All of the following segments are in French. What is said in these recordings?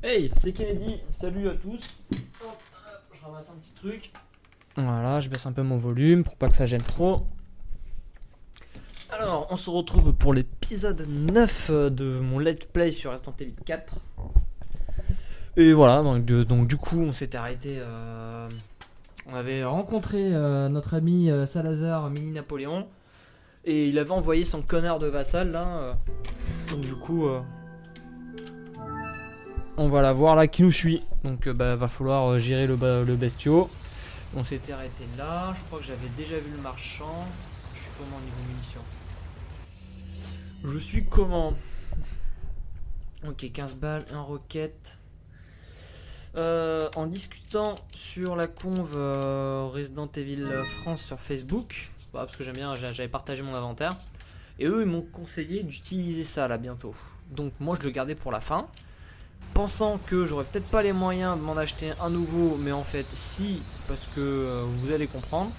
Hey, c'est Kennedy, salut à tous. Hop, je ramasse un petit truc. Voilà, je baisse un peu mon volume pour pas que ça gêne trop. Alors, on se retrouve pour l'épisode 9 de mon let's play sur Resident Evil 4. Et voilà, donc du coup, on s'était arrêté. On avait rencontré notre ami Salazar Mini Napoléon. Et il avait envoyé son connard de vassal là. Donc du coup, on va la voir là qui nous suit. Donc va falloir gérer le bestiau. On s'était arrêté là. Je crois que j'avais déjà vu le marchand. Je suis comment au niveau munitions? Je suis comment? Ok, 15 balles, 1 roquette. En discutant sur la conve Resident Evil France sur Facebook, parce que j'aime bien, j'avais partagé mon inventaire. Et eux, ils m'ont conseillé d'utiliser ça là bientôt. Donc moi, je le gardais pour la fin. Pensant que j'aurais peut-être pas les moyens de m'en acheter un nouveau, mais en fait si, parce que vous allez comprendre,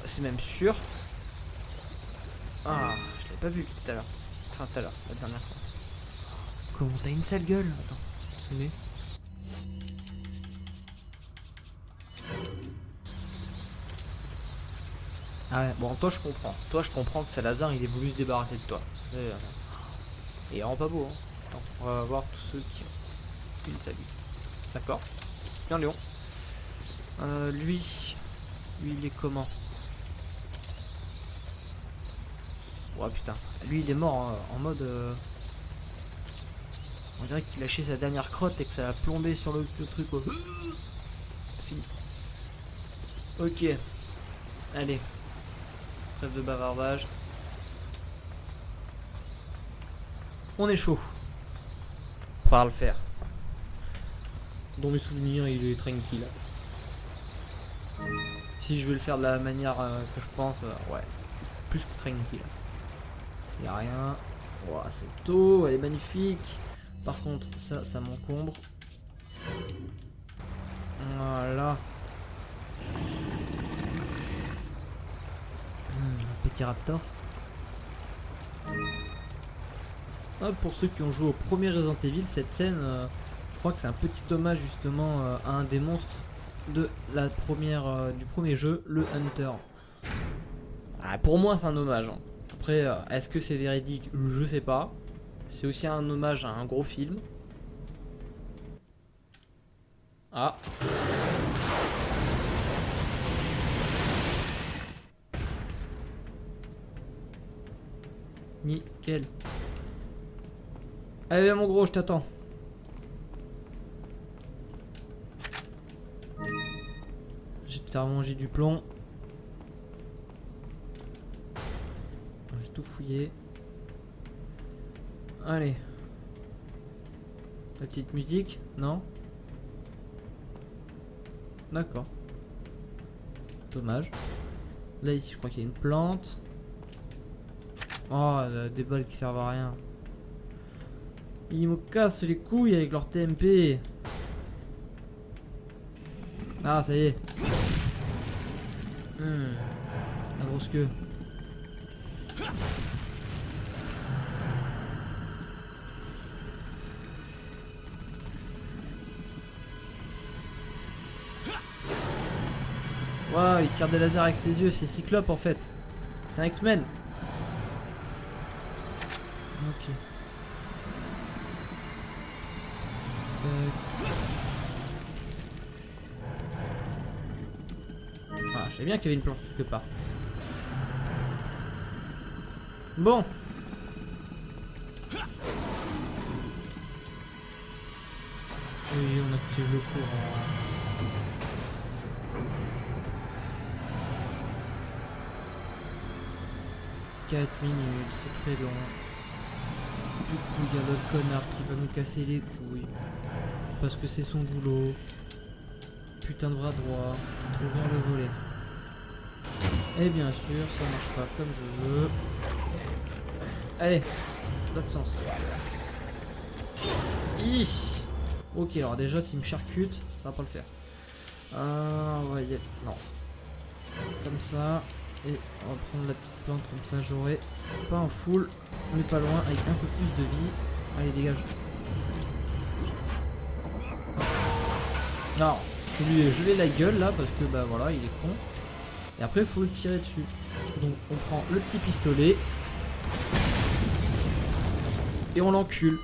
c'est même sûr. Ah, je l'ai pas vu tout à l'heure, enfin tout à l'heure, la dernière fois. Comment t'as une sale gueule? Attends, sonner. Ah ouais, bon toi je comprends que Salazar il ait voulu se débarrasser de toi. Et il rend pas beau hein. Attends, on va voir tous ceux qui ont une sale gueule. D'accord, c'est bien Léon. Lui il est comment? Oh putain, lui il est mort hein, en mode... On dirait qu'il lâchait sa dernière crotte et que ça a plombé sur le truc. Oh. Fini. Ok, allez. Trêve de bavardage. On est chaud. Faudra le faire. Dans mes souvenirs, il est tranquille. Si je vais le faire de la manière que je pense, ouais. Plus que tranquille. Y'a rien. Oh, c'est tôt, elle est magnifique. Par contre, ça m'encombre. Voilà. Un petit raptor. Ah, pour ceux qui ont joué au premier Resident Evil, cette scène, je crois que c'est un petit hommage justement à un des monstres de la première, du premier jeu, le Hunter. Ah, pour moi, c'est un hommage. Hein. Après, est-ce que c'est véridique? Je sais pas. C'est aussi un hommage à un gros film. Ah. Nickel. Allez, mon gros, je t'attends. Je vais te faire manger du plomb. J'ai tout fouillé. Allez. La petite musique? Non? D'accord. Dommage. Là, ici, je crois qu'il y a une plante. Oh, des balles qui servent à rien. Ils me cassent les couilles avec leur TMP. Ah, ça y est. La grosse queue. Waouh, il tire des lasers avec ses yeux, c'est Cyclope en fait. C'est un X-Men. Ok. Ah, je savais bien qu'il y avait une plante quelque part. Bon. Oui, on active le courant. Minutes, c'est très long. Du coup, il y a l'autre connard qui va nous casser les couilles. Parce que c'est son boulot. Putain de bras droit. Ouvrir le volet. Et bien sûr, ça marche pas comme je veux. Allez, l'autre sens. Ok, alors déjà, s'il me charcute, ça va pas le faire. On va y aller. Non. Comme ça. Et on va prendre la petite plante comme ça, j'aurai pas en full, mais pas loin, avec un peu plus de vie. Allez, dégage. Alors, faut lui geler la gueule là parce que bah voilà, il est con. Et après, il faut le tirer dessus. Donc, on prend le petit pistolet et on l'encule.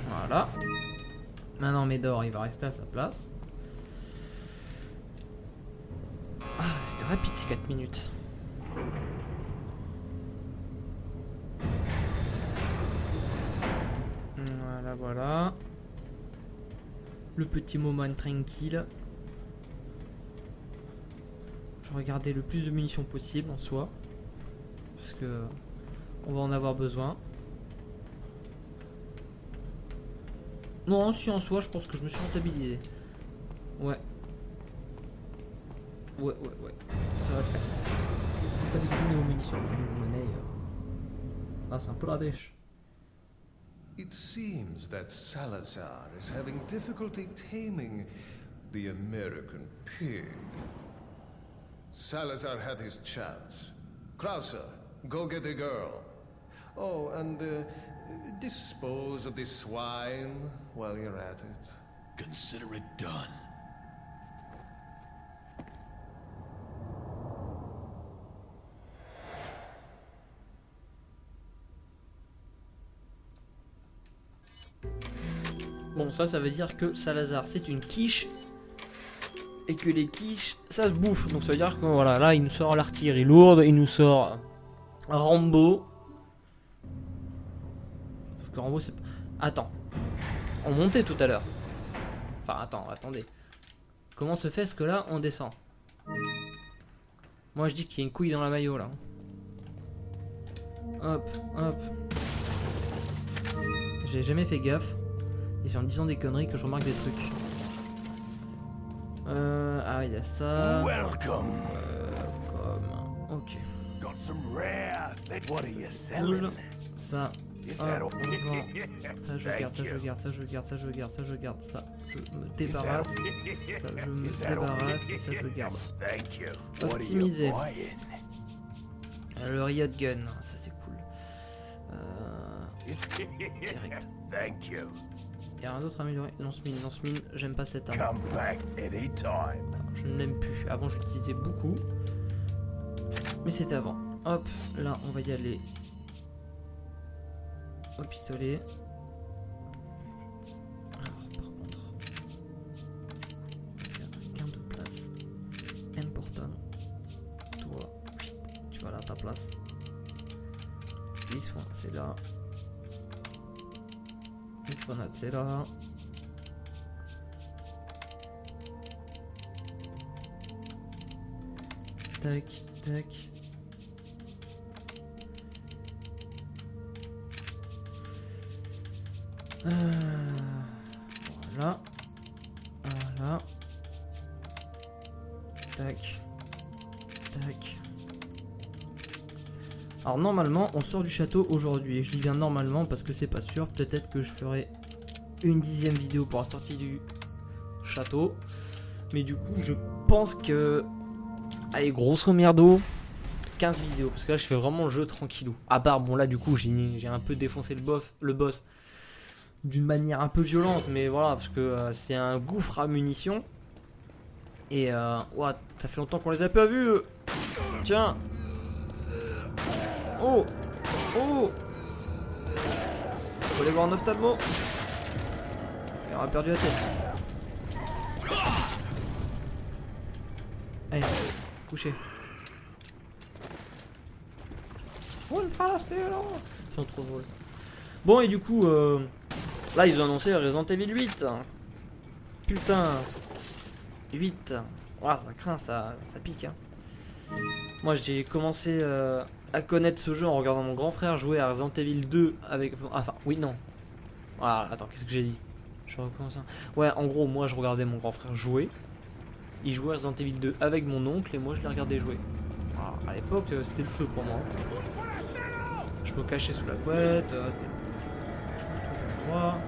Voilà. Maintenant, Médor, il va rester à sa place. Ah, c'était rapide ces 4 minutes. Voilà, voilà. Le petit moment tranquille. Je vais regarder le plus de munitions possible en soi. Parce que on va en avoir besoin. Non, si en soi, je pense que je me suis rentabilisé. Ouais. Ouais. Ça va le faire. Rentabiliser nos munitions. Monnaie. Ah, c'est un peu la dèche. It seems that Salazar is having difficulty taming the American pig. Salazar had his chance. Krauser, go get the girl. Oh, and dispose of the swine while you're at it. Consider it done. Bon, ça veut dire que Salazar, c'est une quiche. Et que les quiches, ça se bouffe. Donc ça veut dire que voilà, là, il nous sort l'artillerie lourde. Il nous sort Rambo. Sauf que Rambo, c'est pas... Attends. On montait tout à l'heure. Enfin, attendez. Comment se fait ce que là, on descend? Moi, je dis qu'il y a une couille dans la maillot, là. Hop. J'ai jamais fait gaffe. Et c'est en disant des conneries que je remarque des trucs. Ah, il y a ça. Welcome. Ok. Got some rare. What are you Cool. selling? Ça. Is Hop, that on all? va. Ça, je garde, ça, je garde, ça, je garde, ça, je garde, ça, je garde, ça. Je me débarrasse. Ça, je me débarrasse. Et ça, je garde. Thank you. What are you Optimiser. buying? Le Riot Gun. Ça, c'est cool. Direct. Thank you. Il y a un autre amélioré. Lance-mine, j'aime pas cette arme. Come back anytime. Je ne l'aime plus. Avant, je l'utilisais beaucoup. Mais c'était avant. Hop, là, on va y aller. Au pistolet. Alors, par contre, gain de place. Important. Toi, tu vas là à ta place. Les soins, c'est là. Une grenade, c'est là. Tac, tac. Voilà. Voilà. Tac. Tac. Alors normalement on sort du château aujourd'hui. Et je dis bien normalement parce que c'est pas sûr. Peut-être que je ferai une 10e vidéo pour la sortie du château. Mais du coup je pense que... Allez, grosso merdo, 15 vidéos. Parce que là je fais vraiment le jeu tranquillou. À part bon là du coup j'ai un peu défoncé le boss d'une manière un peu violente. Mais voilà parce que c'est un gouffre à munitions. Et ouais, ça fait longtemps qu'on les a pas vus. Tiens. Oh. Faut aller voir un ophtalmo. Il aura perdu la tête. Allez, couché. Oh, une phrase, là. Ils sont trop drôles. Bon, et du coup, là, ils ont annoncé Resident Evil 8. Putain. 8. Ouah, ça craint, ça pique. Hein. Moi, j'ai commencé à connaître ce jeu en regardant mon grand frère jouer à Resident Evil 2 avec... Enfin, oui, non. Voilà, attends, qu'est-ce que j'ai dit? Je recommence. Ouais, en gros, moi, je regardais mon grand frère jouer. Il jouait à Resident Evil 2 avec mon oncle et moi, je l'ai regardé jouer. Alors, à l'époque, c'était le feu pour moi. Je me cachais sous la couette. Je me suis trompé d'endroit.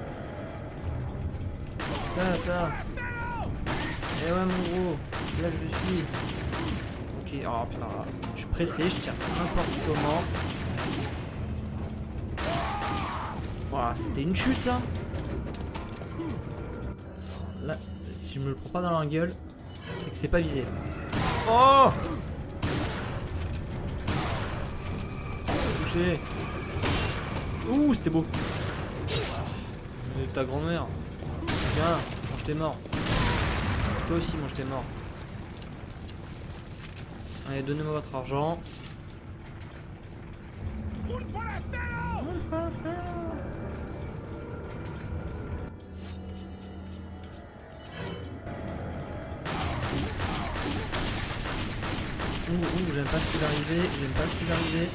Eh ouais, mon gros, c'est là que je suis. Ok, oh putain, je suis pressé, je tire n'importe comment. Voilà, c'était une chute ça. là, si je me le prends pas dans la gueule, c'est que c'est pas visé. Oh! Touché. Ouh, c'était beau. Et ta grand-mère. Tiens, mange tes morts. Toi aussi, mange tes morts. Allez, donnez-moi votre argent. J'aime pas ce qui va arriver, j'aime pas ce qui va arriver.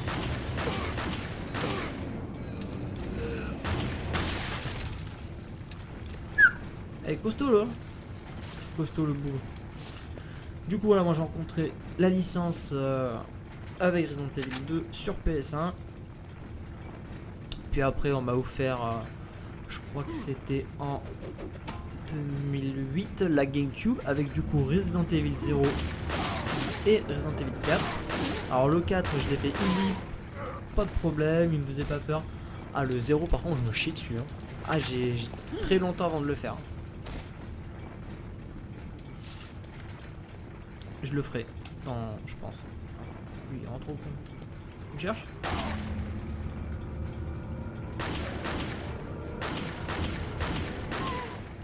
Eh, costaud là. Costaud le bourg. Du coup voilà, moi j'ai rencontré la licence avec Resident Evil 2 sur PS1. Puis après on m'a offert, je crois que c'était en 2008, la GameCube avec du coup Resident Evil 0 et Resident Evil 4. Alors le 4 je l'ai fait easy, pas de problème, il me faisait pas peur. Ah le 0 par contre je me chie dessus hein. Ah j'ai très longtemps avant de le faire. Je le ferai, je pense. Oui, il rentre au con. Tu me cherches?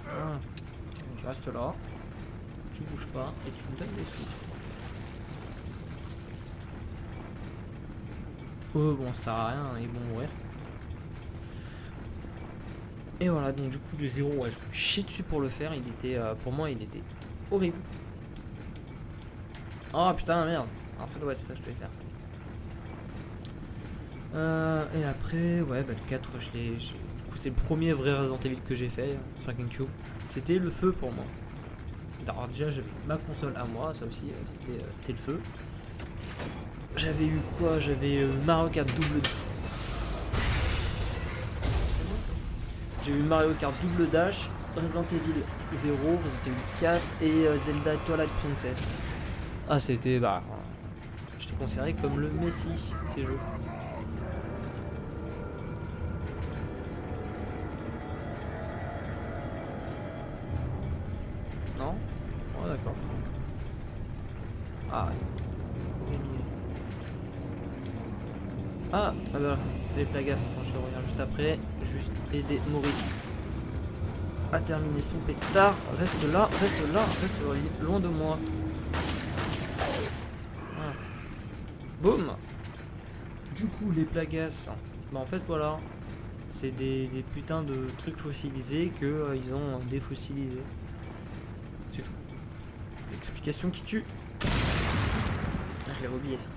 Ah. Je reste là. Tu bouges pas et tu me donnes des sous. Oh bon, ça sert à rien, ils vont mourir. Et voilà, donc du coup du 0, ouais, je me chie dessus pour le faire. Il était, pour moi, il était horrible. Oh putain, merde. En fait, ouais, c'est ça que je devais faire. Et après, ouais, bah, le 4, du coup, c'est le premier vrai Resident Evil que j'ai fait sur GameCube. C'était le feu pour moi. Alors, déjà, j'avais ma console à moi, ça aussi, c'était le feu. J'avais eu quoi? J'avais Mario Kart double. J'ai eu Mario Kart double dash, Resident Evil 0, Resident Evil 4 et Zelda Twilight Princess. Ah, c'était, bah, j'étais considéré comme le Messi ces jeux. Non? Ouais, d'accord. Ah, ah, ah bah, les plagas, attends, je reviens juste après. Juste aider Maurice à terminer son pétard. Reste là, reste loin de moi. Ah. Boum. Du coup, les plagas, bah en fait voilà, c'est des putains de trucs fossilisés que ils ont défossilisés. C'est tout. L'explication qui tue. Ah, je l'avais oublié ça.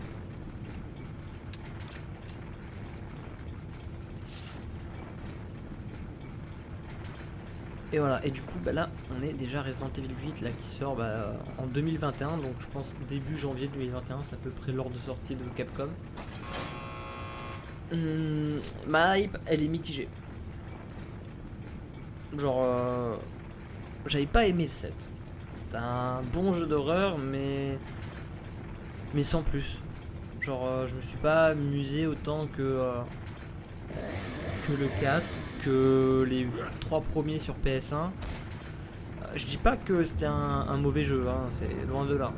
Et voilà, et du coup bah là on est déjà Resident Evil 8 là qui sort bah, en 2021, donc je pense début janvier 2021, c'est à peu près l'heure de sortie de Capcom. Ma hype elle est mitigée. Genre j'avais pas aimé le 7. C'est un bon jeu d'horreur mais sans plus. Genre je me suis pas amusé autant que le 4, que les 3 premiers sur PS1. Je dis pas que c'était un mauvais jeu, hein, c'est loin de là.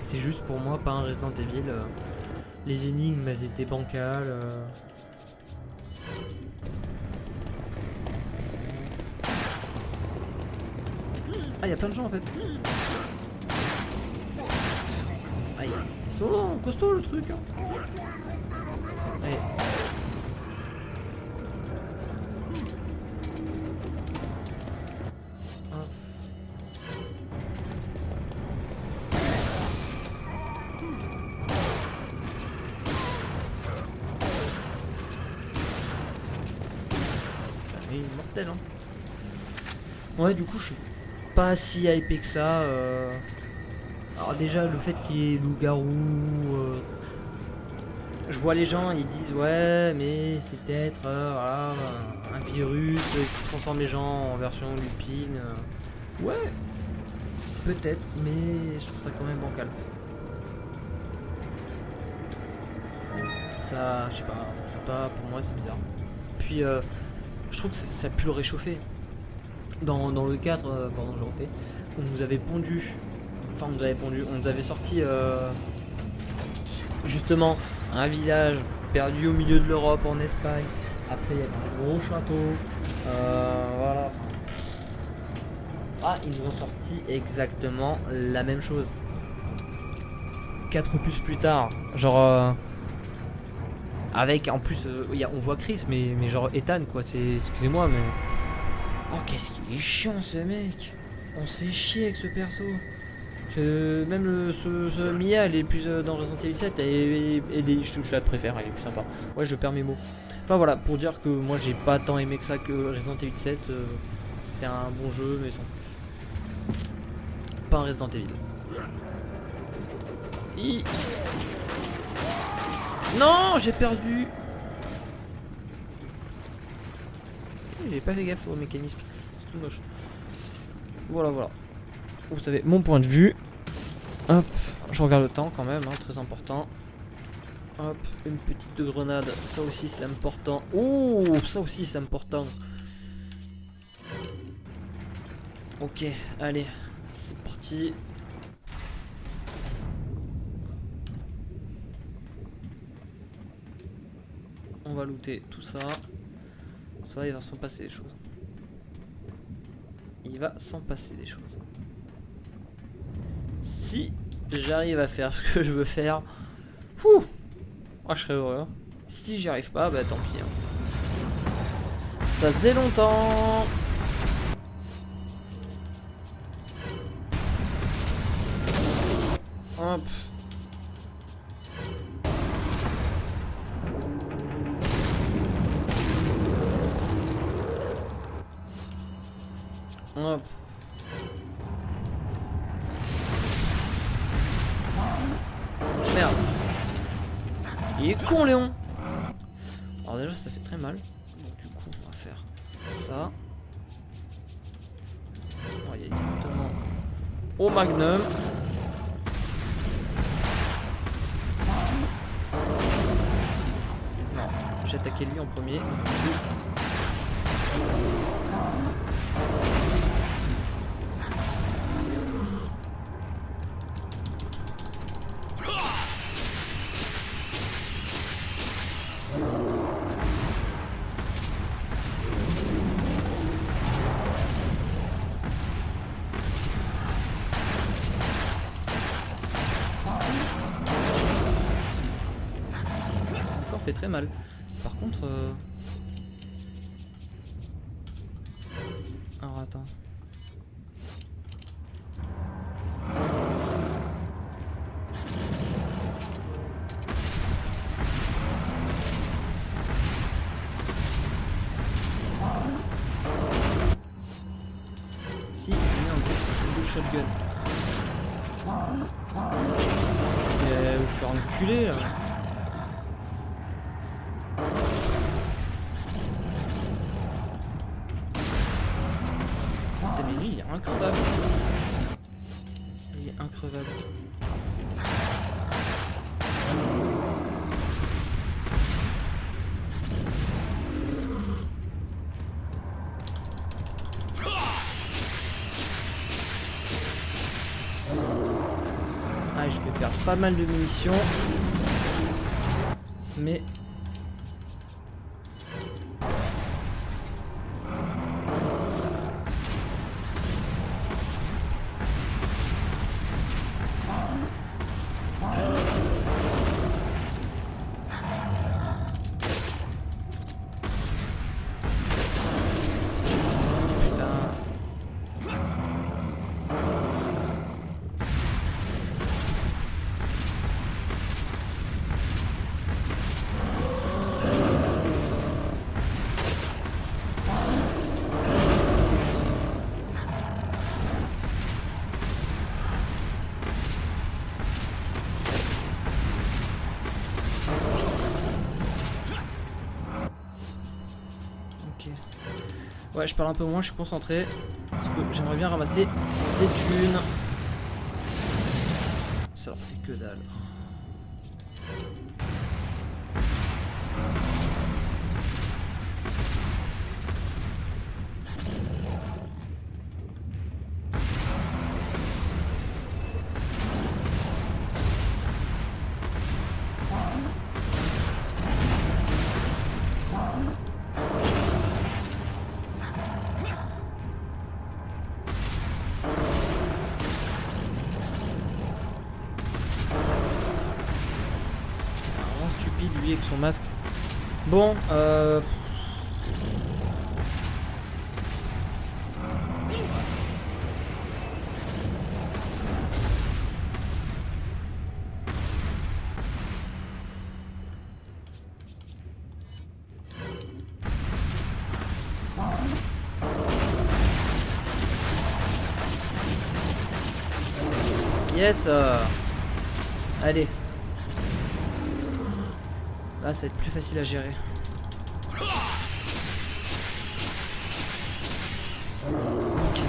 C'est juste pour moi pas un Resident Evil. Les énigmes elles étaient bancales. Ah, il y a plein de gens en fait. Aïe, ils sont costauds le truc. Hein. Allez. Mortel hein. Ouais, du coup je suis pas si hypé que ça. Alors déjà le fait qu'il y ait loup-garou, je vois les gens ils disent ouais mais c'est peut-être voilà, un virus qui transforme les gens en version lupine. Ouais, peut-être, mais je trouve ça quand même bancal. Ça, je sais pas, c'est pas, pour moi c'est bizarre. Puis je trouve que ça pue le réchauffer. dans le 4, pardon, je refais, on nous avait pondu, enfin on nous avait pondu, on nous avait sorti justement un village perdu au milieu de l'Europe en Espagne. Après il y avait un gros château, voilà. Enfin, ah, ils nous ont sorti exactement la même chose. 4 opus plus tard, genre avec en plus on voit Chris mais genre Ethan quoi, c'est excusez-moi mais oh qu'est-ce qu'il est chiant ce mec. On se fait chier avec ce perso. Même ce Mia elle est plus dans Resident Evil 7 et je la préfère, elle est plus sympa. Ouais, je perds mes mots. Enfin voilà, pour dire que moi j'ai pas tant aimé que ça que Resident Evil 7, c'était un bon jeu mais sans plus. Pas un Resident Evil. Non, j'ai perdu. J'ai pas fait gaffe au mécanisme. C'est tout moche. Voilà, voilà. Vous savez, mon point de vue. Hop, je regarde le temps quand même, hein, très important. Hop, une petite grenade. Ça aussi, c'est important. Oh, ça aussi, c'est important. Ok, allez, c'est parti. On va looter tout ça. Ça va, il va s'en passer des choses. Il va s'en passer des choses. Si j'arrive à faire ce que je veux faire, fou, oh, je serais heureux. Si j'y arrive pas, bah tant pis. Hein. Ça faisait longtemps. Hop. Hop. Merde. Il est con Léon. Alors déjà ça fait très mal. Donc du coup on va faire ça. On va y aller directement au magnum. Non, j'ai attaqué lui en premier. Fait très mal. Par contre alors attends. Si je mets un double shotgun. Vous faire enculer là. Il est increvable. Il est increvable. Ah, je vais perdre pas mal de munitions. Mais ouais, je parle un peu moins, je suis concentré. Parce que j'aimerais bien ramasser des thunes. Ça leur fait que dalle. avec son masque. Bon, yes. Allez. Là, ça va être plus facile à gérer. Ok.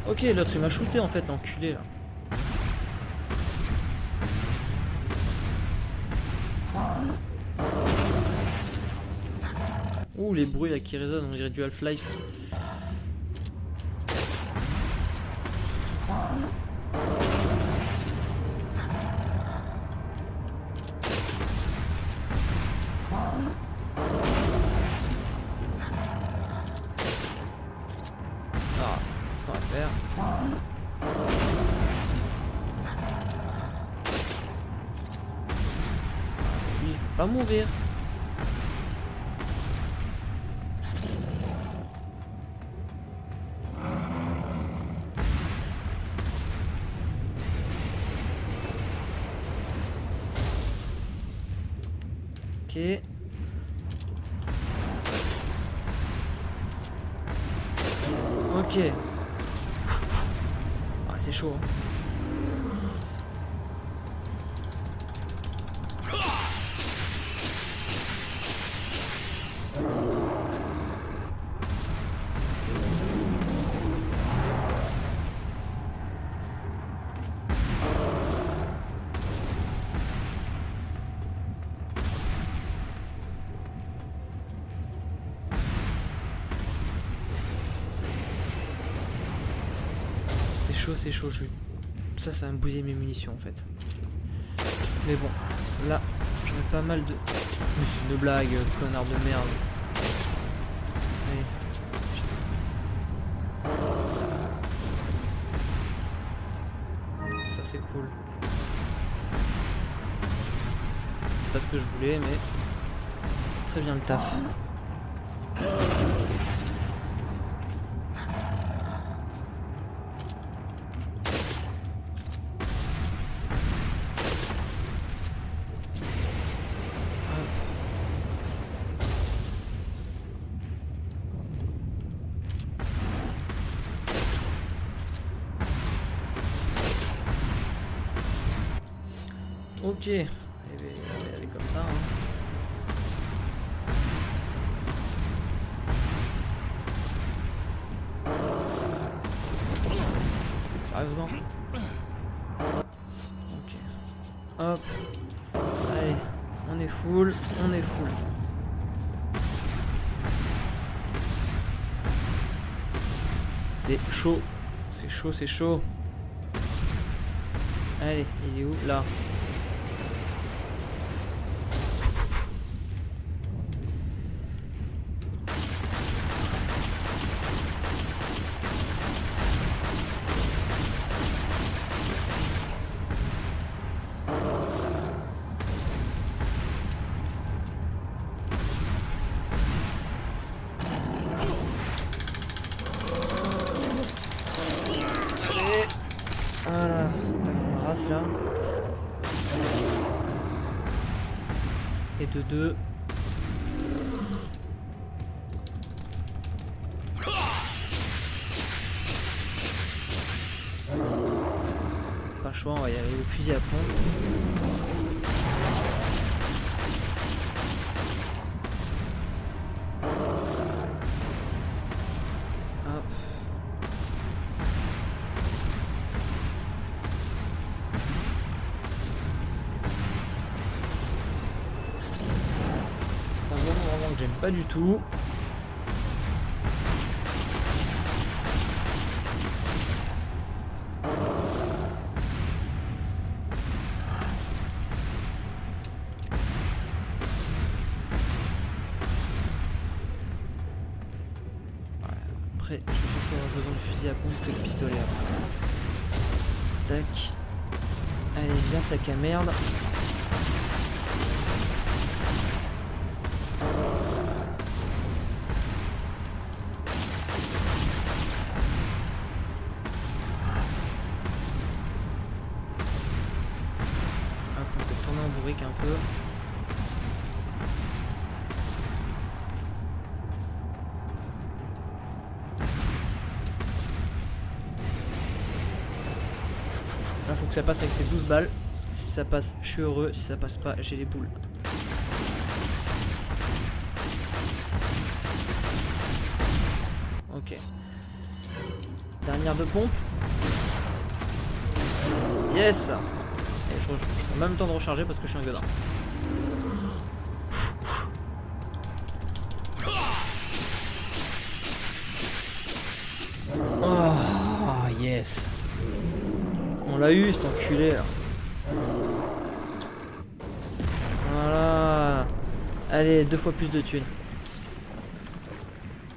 Ok, l'autre il m'a shooté en fait, l'enculé là. Ouh, les bruits là qui résonnent, on dirait du Half-Life. Ah, c'est pas à faire. Il faut pas mourir. Ok. Ok. Ah, c'est chaud. Hein. C'est chaud, ça va me bousiller mes munitions en fait. Mais bon, là, j'aurais pas mal de... Mais c'est une blague, connard de merde. Allez. Ça c'est cool. C'est pas ce que je voulais, mais ça fait très bien le taf. Ok, elle est comme ça. Hein. Sérieusement. Ok. Hop. Allez, on est full, on est full. C'est chaud, c'est chaud, c'est chaud. Allez, il est où? Là. Voilà, tac, on rase là. Et de deux. Pas le choix, on va y aller au fusil à pompe. J'aime pas du tout. Après, après. Je vais surtout avoir besoin du fusil à pompe que le pistolet après. Tac. Allez, viens, sac à merde. Hop, on peut tourner en bourrique un peu. Là, faut que ça passe avec ces 12 balles. Si ça passe, je suis heureux. Si ça passe pas, j'ai les boules. Ok. Dernière de pompe. Yes. Et je prends même le temps de recharger parce que je suis un godin. Oh, yes. On l'a eu, cet enculé là. Voilà. Allez, 2 fois plus de thunes.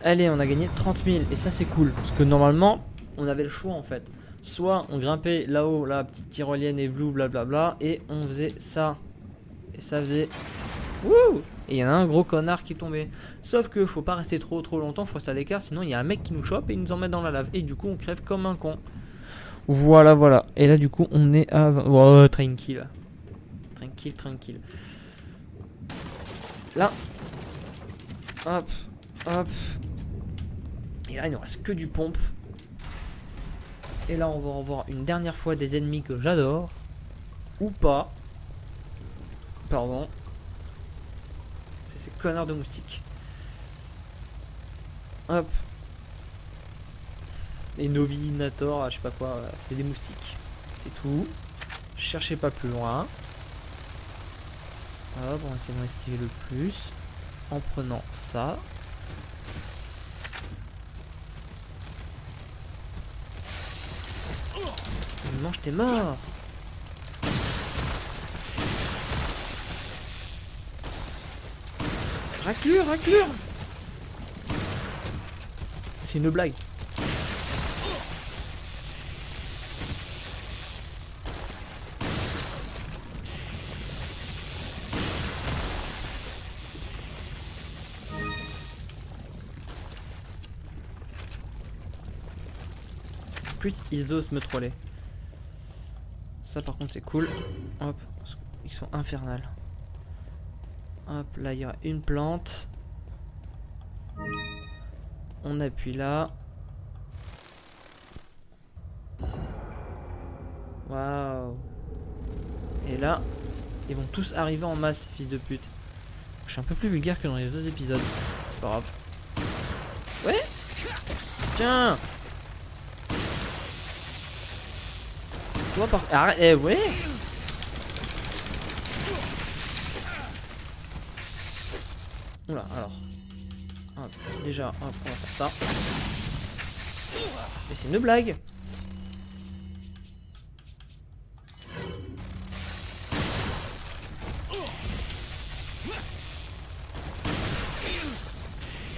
Allez, on a gagné 30 000. Et ça, c'est cool. Parce que normalement, on avait le choix en fait. Soit on grimpait là-haut, la petite tyrolienne et blue, blablabla. Et on faisait ça. Et ça faisait. Wouh! Et il y en a un gros connard qui tombait. Sauf que faut pas rester trop longtemps, faut rester à l'écart. Sinon, il y a un mec qui nous chope et il nous emmène dans la lave. Et du coup, on crève comme un con. Voilà, voilà. Et là, du coup, on est à... Oh, tranquille. Tranquille. Là. Hop, hop. Et là, il ne reste que du pompe. Et là, on va revoir une dernière fois des ennemis que j'adore. Ou pas. Pardon. C'est ces connards de moustiques. Hop. Les Novinator, je sais pas quoi, c'est des moustiques. C'est tout. Cherchez pas plus loin. Hop, on va essayer d'en esquiver le plus. En prenant ça. Mange, t'es mort. Raclure. C'est une blague. Plus ils osent me troller. Ça par contre c'est cool. Hop, ils sont infernales. Hop, là il y a une plante. On appuie là. Waouh. Et là, ils vont tous arriver en masse, fils de pute. Je suis un peu plus vulgaire que dans les autres épisodes. C'est pas grave. Ouais. Tiens. Toi par... Arrête. Eh ouais. Oula, alors. Hop, déjà, hop, on va faire ça. Mais c'est une blague.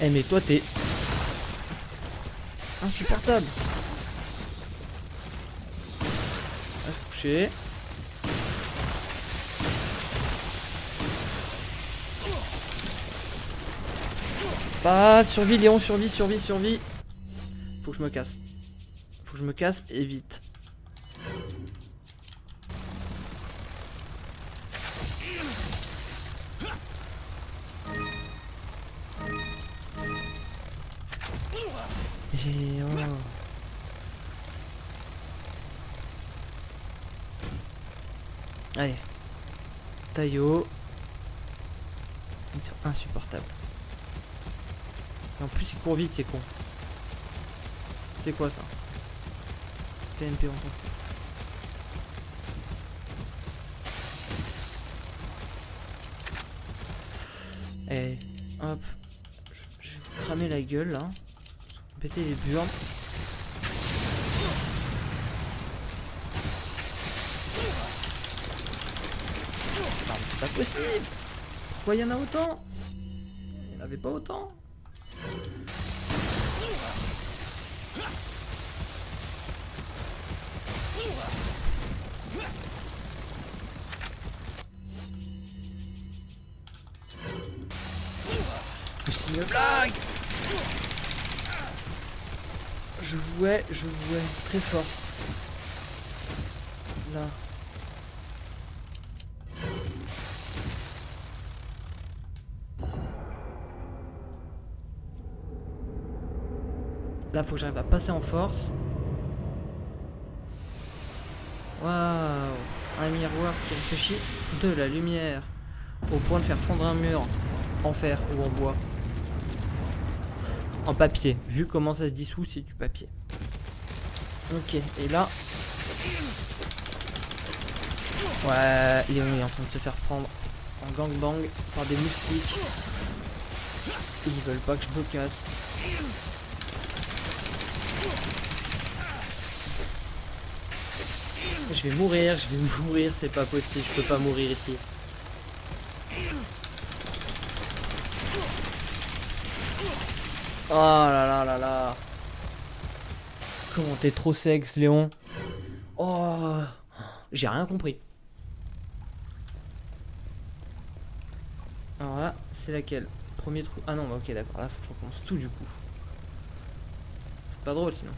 Eh mais toi t'es insupportable. À se coucher. Pas survie Léon, survie. Faut que je me casse. Faut que je me casse et vite. Et oh. Allez. Taillot. Ils sont insupportables. Et en plus ils courent vite, c'est con. C'est quoi ça? TNP on s'en fout. Et hop. Je vais vous cramer la gueule là. Péter les burnes. Non mais c'est pas possible. Pourquoi il y en a autant? Il n'y en avait pas autant. une blague. Je jouais très fort. Là. Là, faut que j'arrive à passer en force. Waouh! Un miroir qui réfléchit de la lumière au point de faire fondre un mur en fer ou en bois. En papier, vu comment ça se dissout, c'est du papier. Ok, et là... Ouais, il est en train de se faire prendre en gangbang par des moustiques. Ils veulent pas que je me casse. Je vais mourir, c'est pas possible, je peux pas mourir ici. Oh là là là là. Comment t'es trop sexe, Léon. Oh, j'ai rien compris. Alors là, c'est laquelle? Premier trou. Ah non, bah ok, d'accord. Là, faut que je recommence tout du coup. C'est pas drôle sinon.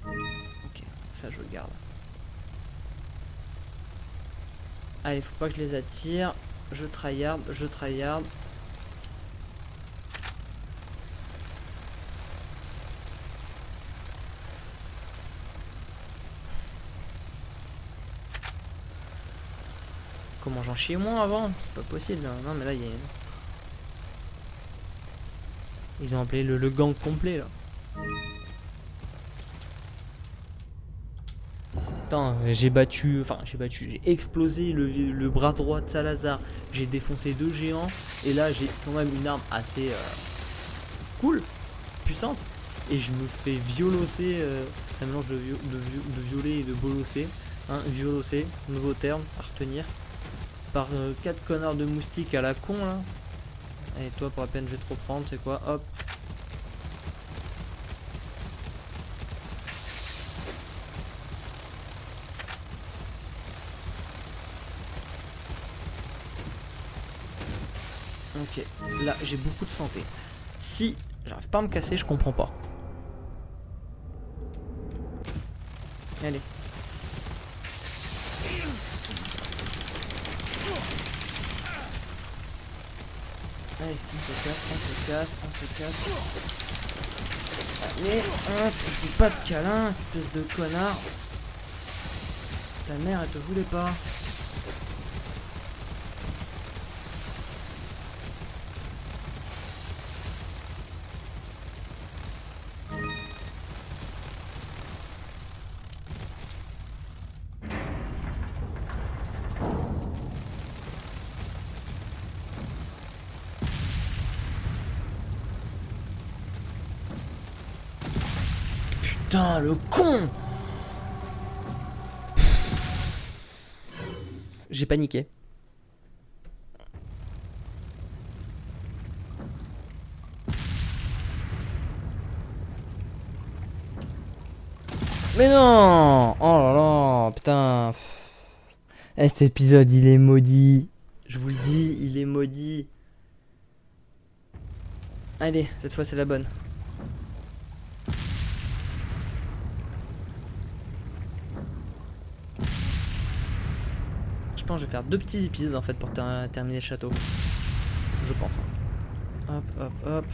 Ok, ça je le garde. Allez, faut pas que je les attire. Je tryhard, je tryhard. Comment j'en chie moins avant? C'est pas possible. Non mais là il y a... Ils ont appelé le gang complet là. Putain, j'ai explosé le bras droit de Salazar. J'ai défoncé 2 géants. Et là j'ai quand même une arme assez cool, puissante. Et je me fais violosser. C'est un mélange de violer et de bolosser. Hein, violosser, nouveau terme à retenir. Par 4 connards de moustiques à la con là. Et toi pour la peine je vais te reprendre, c'est quoi? Hop. Ok, là j'ai beaucoup de santé. Si j'arrive pas à me casser, je comprends pas. Allez. Allez, on se casse. Allez, hop, je veux pas de câlin, espèce de connard. Ta mère, elle te voulait pas. Putain, le con! J'ai paniqué. Mais non! Oh là là, putain. Cet épisode, il est maudit. Je vous le dis, il est maudit. Allez, cette fois c'est la bonne. Je pense que je vais faire 2 petits épisodes en fait pour terminer le château. Je pense. Hop, hop, hop.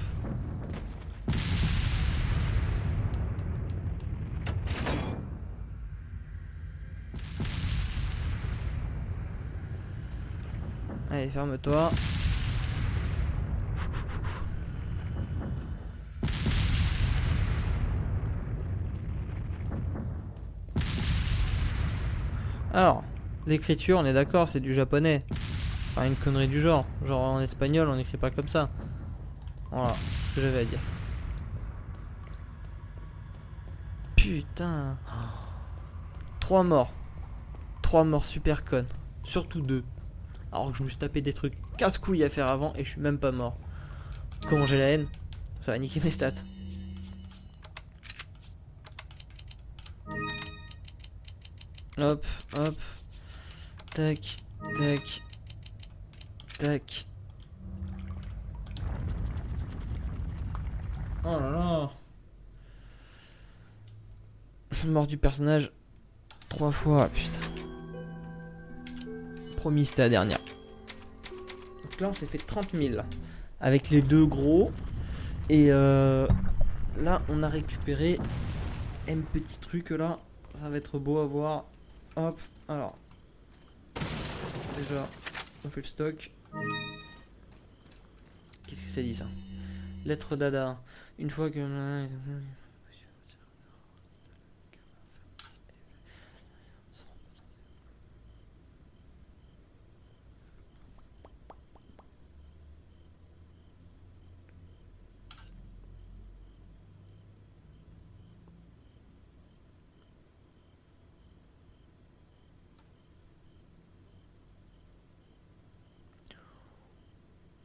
Allez, ferme-toi. Alors, l'écriture, on est d'accord, c'est du japonais. Enfin, une connerie du genre. Genre en espagnol, on n'écrit pas comme ça. Voilà, ce que j'avais à dire. Putain. 3 morts. 3 morts super connes. Surtout 2. Alors que je me suis tapé des trucs casse-couilles à faire avant et je suis même pas mort. Comment j'ai la haine? Ça va niquer mes stats. Hop, hop. Tac, tac. Tac. Oh là là. Mort du personnage 3 fois, putain. Promis, c'était la dernière. Donc là, on s'est fait 30 000 avec les deux gros. Et là, on a récupéré un petit truc là. Ça va être beau à voir. Hop, alors. Déjà, on fait le stock. Qu'est-ce que ça dit ça? Lettre d'Ada. Une fois que...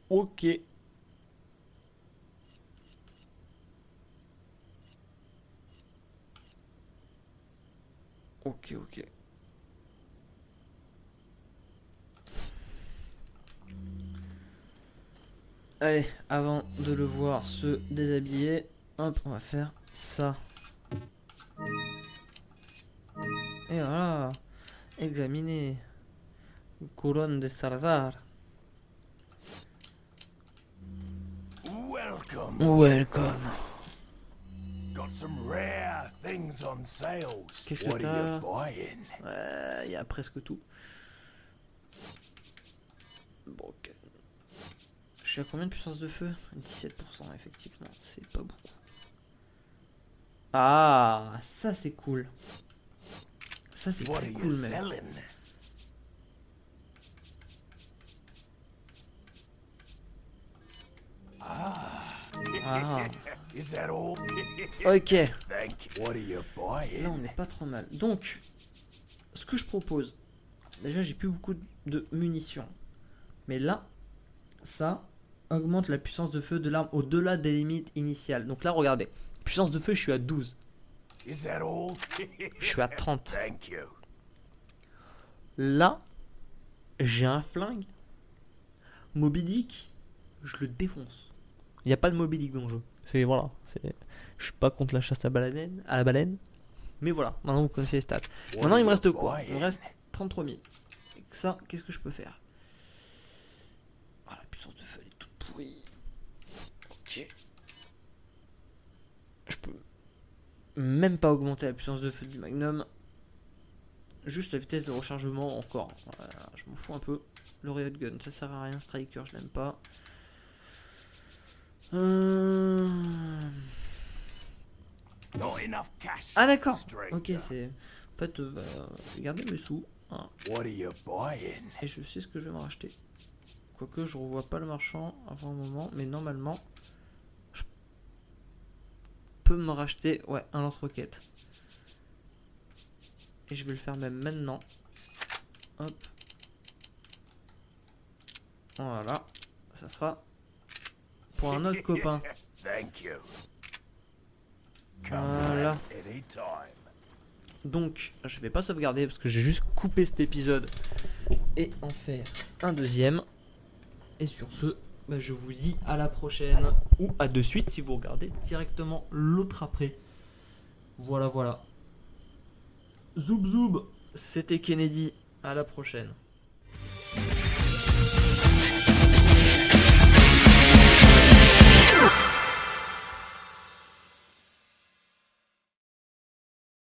Ok. Ok. Allez, avant de le voir se déshabiller, hop, on va faire ça. Et voilà. Examiner. Couronne de Salazar. Welcome. Got some rare things on sales. Qu'est-ce que What are t'as? you buying? Il y a presque tout. Bon, ok. Je suis à combien de puissance de feu? 17%, effectivement, c'est pas beaucoup. Ah, ça c'est cool. Ça c'est What très are you cool, mec. selling? Ah, Is that all? ok. Thank you. What are you Là, buying? on n'est pas trop mal. Donc, ce que je propose, déjà, j'ai plus beaucoup de munitions. Mais là, ça augmente la puissance de feu de l'arme au-delà des limites initiales. Donc là, regardez. Puissance de feu, je suis à 12. Is that all? Je suis à 30. Thank you. Là, j'ai un flingue. Moby Dick, je le défonce. Il n'y a pas de Moby Dick dans le jeu. C'est voilà. Je suis pas contre la chasse à la baleine. Mais voilà, maintenant vous connaissez les stats. Maintenant, il me reste quoi? Il me reste 33 000. Et que ça, qu'est-ce que je peux faire? Ah, la puissance de feu, elle est toute pourrie. Ok. Je peux même pas augmenter la puissance de feu du Magnum. Juste la vitesse de rechargement encore. Voilà, je m'en fous un peu. Le Riot Gun, ça sert à rien. Striker, je l'aime pas. Not enough cash. Ah d'accord. stranger. Ok, c'est... En fait, j'ai gardé mes sous. Hein, What are you buying? et je sais ce que je vais me racheter. Quoique, je revois pas le marchand avant un moment. Mais normalement, je peux me racheter... Ouais, un lance-roquette. Et je vais le faire même maintenant. Hop. Voilà. Ça sera pour un autre copain. Thank you. Voilà. Anytime. Donc, je vais pas sauvegarder parce que j'ai juste coupé cet épisode et en faire un deuxième. Et sur ce, bah, je vous dis à la prochaine ou à de suite si vous regardez directement l'autre après. Voilà. Zoub zoub, c'était Kennedy. À la prochaine.